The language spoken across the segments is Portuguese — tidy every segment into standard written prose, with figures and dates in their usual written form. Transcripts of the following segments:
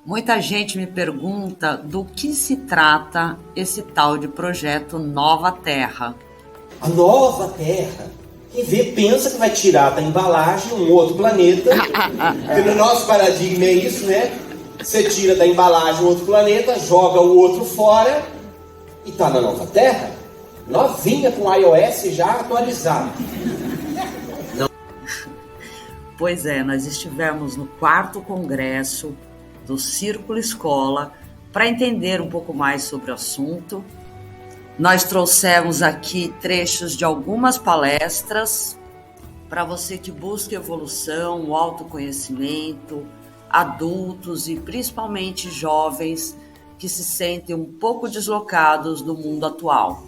Muita gente me pergunta do que se trata esse tal de projeto Nova Terra. A Nova Terra, quem vê pensa que vai tirar da embalagem um outro planeta. Porque no nosso paradigma é isso, né? Você tira da embalagem um outro planeta, joga o outro fora e tá na Nova Terra, novinha com iOS já atualizado. Pois é, nós estivemos no 4º Congresso do Círculo Escola para entender um pouco mais sobre o assunto. Nós trouxemos aqui trechos de algumas palestras para você que busca evolução, o autoconhecimento, adultos e principalmente jovens que se sentem um pouco deslocados do mundo atual.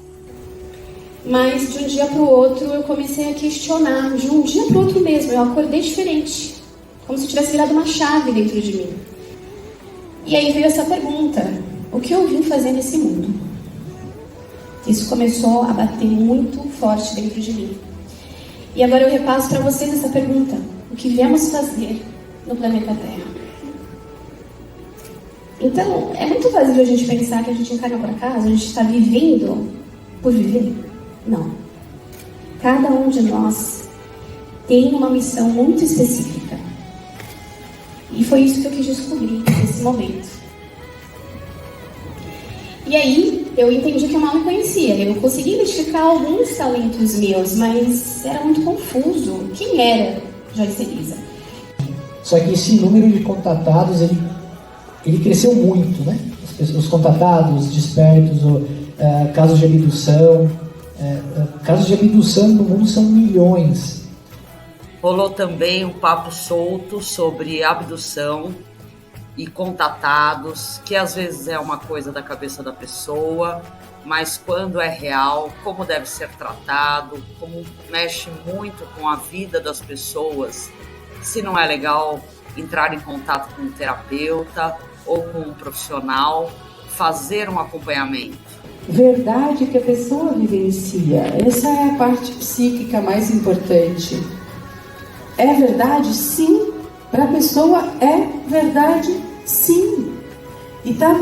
Mas de um dia para o outro eu comecei a questionar, de um dia para o outro mesmo, eu acordei diferente, como se tivesse virado uma chave dentro de mim. E aí veio essa pergunta, o que eu vim fazer nesse mundo? Isso começou a bater muito forte dentro de mim. E agora eu repasso para vocês essa pergunta, o que viemos fazer no planeta Terra? Então, é muito vazio a gente pensar que a gente encarna por acaso, a gente está vivendo por viver? Não. Cada um de nós tem uma missão muito específica. E foi isso que eu quis descobrir nesse momento. E aí, eu entendi que eu mal me conhecia. Eu consegui identificar alguns talentos meus, mas era muito confuso. Quem era Joyce Elisa? Só que esse número de contatados, ele cresceu muito, né? Os contatados, despertos, casos de abdução. Casos de abdução no mundo são milhões. Rolou também um papo solto sobre abdução e contatados, que às vezes é uma coisa da cabeça da pessoa, mas quando é real, como deve ser tratado, como mexe muito com a vida das pessoas, se não é legal entrar em contato com um terapeuta ou com um profissional, fazer um acompanhamento. Verdade que a pessoa vivencia, essa é a parte psíquica mais importante. É verdade? Sim. Para a pessoa é verdade? Sim. E está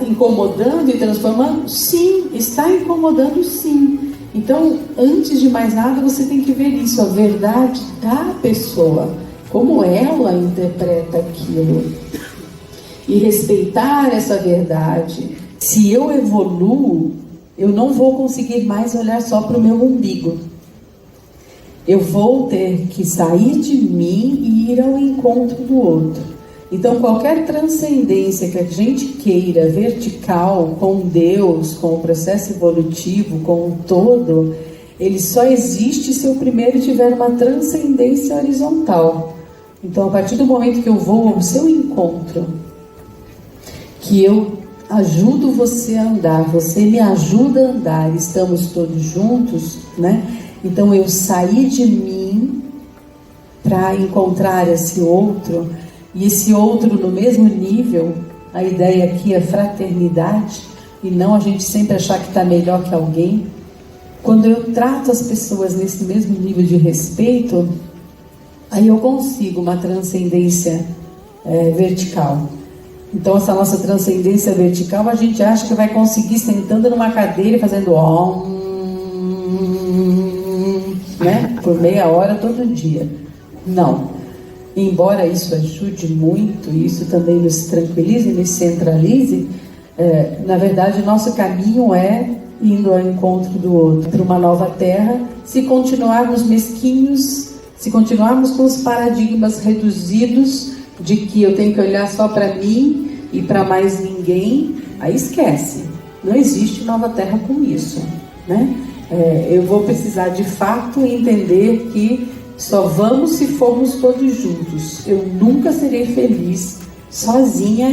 incomodando e transformando? Sim. Está incomodando? Sim. Então, antes de mais nada, você tem que ver isso, a verdade da pessoa, como ela interpreta aquilo. E respeitar essa verdade. Se eu evoluo, eu não vou conseguir mais olhar só para o meu umbigo. Eu vou ter que sair de mim e ir ao encontro do outro. Então, qualquer transcendência que a gente queira, vertical, com Deus, com o processo evolutivo, com o todo, ele só existe se eu primeiro tiver uma transcendência horizontal. Então, a partir do momento que eu vou ao seu encontro, que eu ajudo você a andar, você me ajuda a andar, estamos todos juntos, né? Então eu saí de mim para encontrar esse outro, e esse outro no mesmo nível, a ideia aqui é fraternidade, e não a gente sempre achar que está melhor que alguém. Quando eu trato as pessoas nesse mesmo nível de respeito, aí eu consigo uma transcendência vertical. Então essa nossa transcendência vertical, a gente acha que vai conseguir sentando numa cadeira e fazendo né? Por meia hora todo dia. Não. Embora isso ajude muito, e isso também nos tranquilize, nos centralize, na verdade o nosso caminho é indo ao encontro do outro, para uma nova terra, se continuarmos mesquinhos, se continuarmos com os paradigmas reduzidos de que eu tenho que olhar só para mim e para mais ninguém, aí esquece. Não existe nova terra com isso, né? Eu vou precisar de fato entender que só vamos se formos todos juntos. Eu nunca serei feliz sozinha.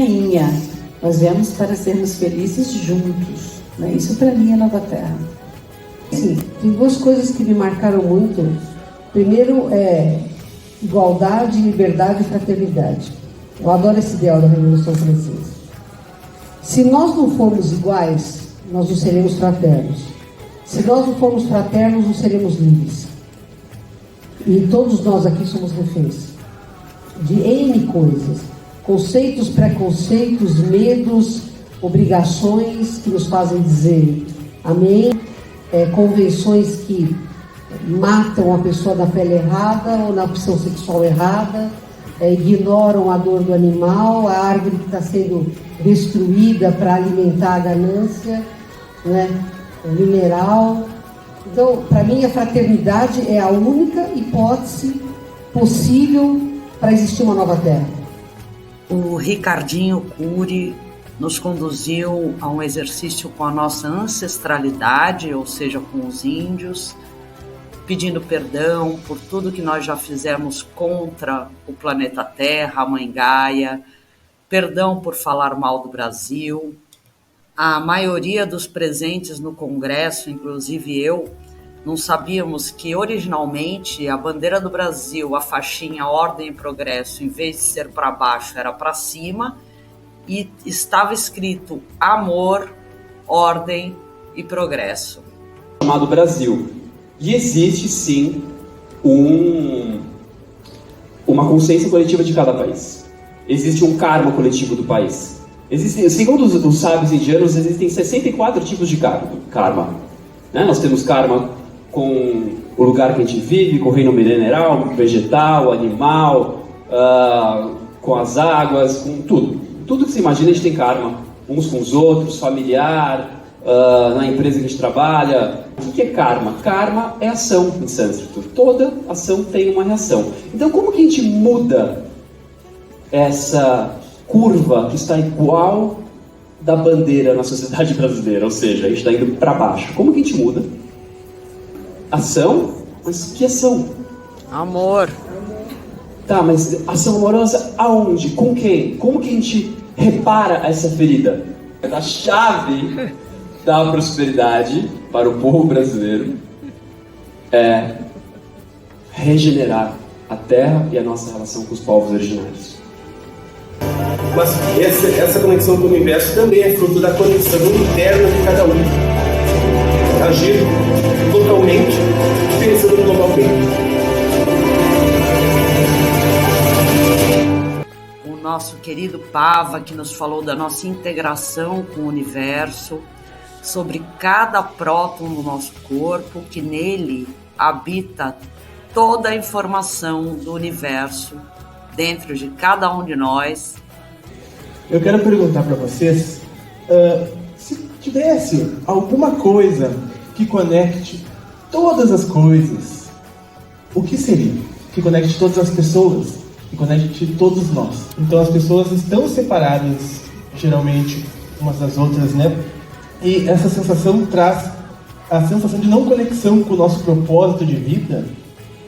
Nós viemos para sermos felizes juntos, né? Isso para mim é nova terra. Sim, tem duas coisas que me marcaram muito. Primeiro é igualdade, liberdade e fraternidade. Eu adoro esse ideal da Revolução Francesa. Se nós não formos iguais, nós não seremos fraternos. Se nós não formos fraternos, não seremos livres. E todos nós aqui somos reféns de N coisas. conceitos, preconceitos, medos, obrigações que nos fazem dizer amém, convenções que matam a pessoa da pele errada ou na opção sexual errada, ignoram a dor do animal, a árvore que está sendo destruída para alimentar a ganância, né? O mineral. Então, para mim, a fraternidade é a única hipótese possível para existir uma nova terra. O Ricardinho Cury nos conduziu a um exercício com a nossa ancestralidade, ou seja, com os índios, pedindo perdão por tudo que nós já fizemos contra o planeta Terra, a Mãe Gaia, perdão por falar mal do Brasil. A maioria dos presentes no Congresso, inclusive eu, não sabíamos que originalmente a bandeira do Brasil, a faixinha Ordem e Progresso, em vez de ser para baixo, era para cima, e estava escrito Amor, Ordem e Progresso. Chamado Brasil. E existe sim uma consciência coletiva de cada país. Existe um karma coletivo do país. Segundo os sábios indianos, existem 64 tipos de karma. Né? Nós temos karma com o lugar que a gente vive, com o reino mineral, vegetal, animal, com as águas, com tudo. Tudo que você imagina a gente tem karma, uns com os outros, familiar, na empresa que a gente trabalha. O que é karma? Karma é ação em sânscrito. Toda ação tem uma reação. Então como que a gente muda essa curva que está igual da bandeira na sociedade brasileira? Ou seja, a gente está indo para baixo. Como que a gente muda? Ação? Mas que ação? Amor. Tá, mas ação amorosa aonde? Com quem? Como que a gente repara essa ferida? A chave da prosperidade para o povo brasileiro é regenerar a terra e a nossa relação com os povos originários. Mas essa conexão com o universo também é fruto da conexão interna de cada um. Agir localmente, pensando globalmente. O nosso querido Pava, que nos falou da nossa integração com o universo, sobre cada próton do nosso corpo, que nele habita toda a informação do universo dentro de cada um de nós. Eu quero perguntar para vocês, se tivesse alguma coisa que conecte todas as coisas, o que seria? Que conecte todas as pessoas, que conecte todos nós. Então as pessoas estão separadas, geralmente, umas das outras, né? E essa sensação traz a sensação de não conexão com o nosso propósito de vida,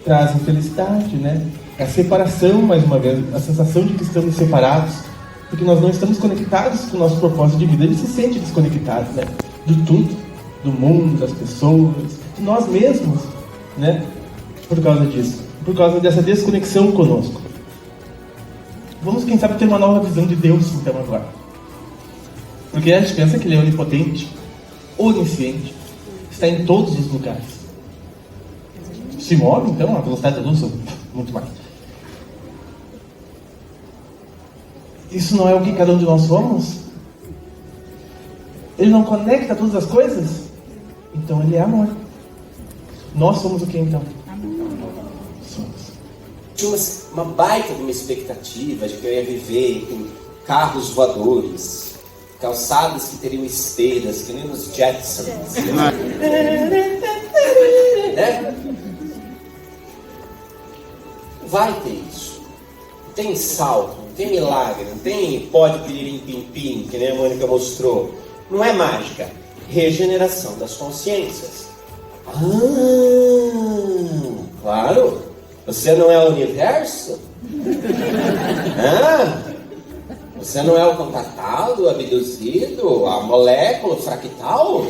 traz infelicidade, né? A separação, mais uma vez, a sensação de que estamos separados, porque nós não estamos conectados com o nosso propósito de vida. Ele se sente desconectado, né? De tudo, do mundo, das pessoas, de nós mesmos, né? Por causa disso, por causa dessa desconexão conosco. Vamos, quem sabe, ter uma nova visão de Deus, então, agora. Porque a gente pensa que Ele é onipotente, onisciente, está em todos os lugares. Se move, então, a velocidade da luz, muito mais. Isso não é o que cada um de nós somos? Ele não conecta todas as coisas? Então Ele é amor. Nós somos o que então? Somos. Tinha uma baita de uma expectativa de que eu ia viver em carros voadores, calçadas que teriam esteiras, que nem nos Jetsons. Né? Vai ter isso. Não tem salto, não tem milagre, não tem pó de piririm-pim-pim, que nem a Mônica mostrou. Não é mágica. Regeneração das consciências. Claro. Você não é o universo? Você não é o contatado, o abduzido, a molécula, o fractal?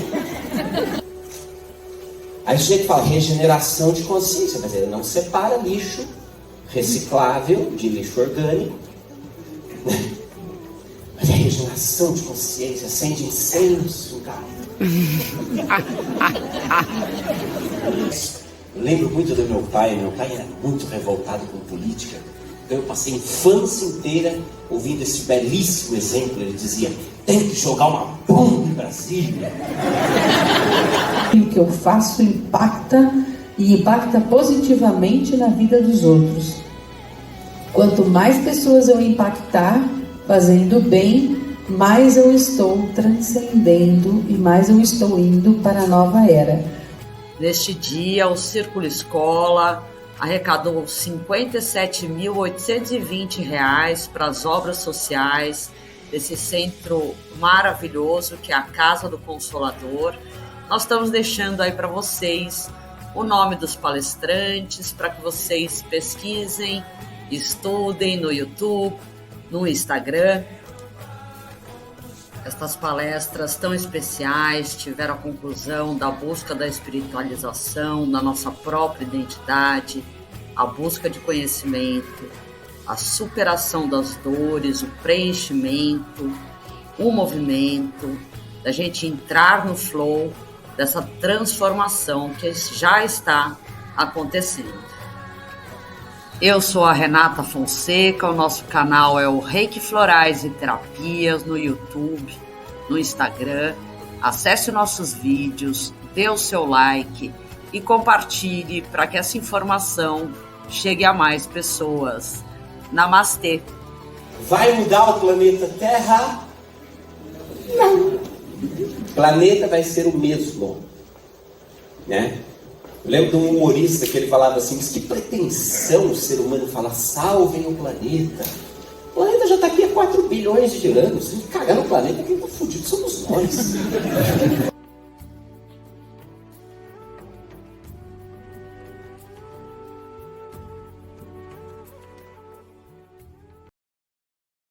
Aí a gente fala regeneração de consciência, mas ele não separa lixo reciclável de lixo orgânico. Mas é regeneração de consciência, acende incenso, cara. Eu lembro muito do meu pai. Meu pai era muito revoltado com política. Então eu passei a infância inteira ouvindo esse belíssimo exemplo. Ele dizia: tem que jogar uma bomba em Brasília. O que eu faço impacta positivamente na vida dos outros. Quanto mais pessoas eu impactar fazendo bem, mais eu estou transcendendo e mais eu estou indo para a nova era. Neste dia, o Círculo Escola arrecadou R$ 57.820 para as obras sociais desse centro maravilhoso que é a Casa do Consolador. Nós estamos deixando aí para vocês o nome dos palestrantes para que vocês pesquisem, estudem no YouTube, no Instagram. Estas palestras tão especiais tiveram a conclusão da busca da espiritualização, da nossa própria identidade, a busca de conhecimento, a superação das dores, o preenchimento, o movimento, da gente entrar no flow dessa transformação que já está acontecendo. Eu sou a Renata Fonseca, o nosso canal é o Reiki Florais e Terapias no YouTube, no Instagram. Acesse nossos vídeos, dê o seu like e compartilhe para que essa informação chegue a mais pessoas. Namastê! Vai mudar o planeta Terra? Não. O planeta vai ser o mesmo, né? Eu lembro de um humorista que ele falava assim: mas que pretensão o ser humano falar salvem o planeta. O planeta já está aqui há 4 bilhões de anos. Se cagar no planeta, quem está fudido somos nós.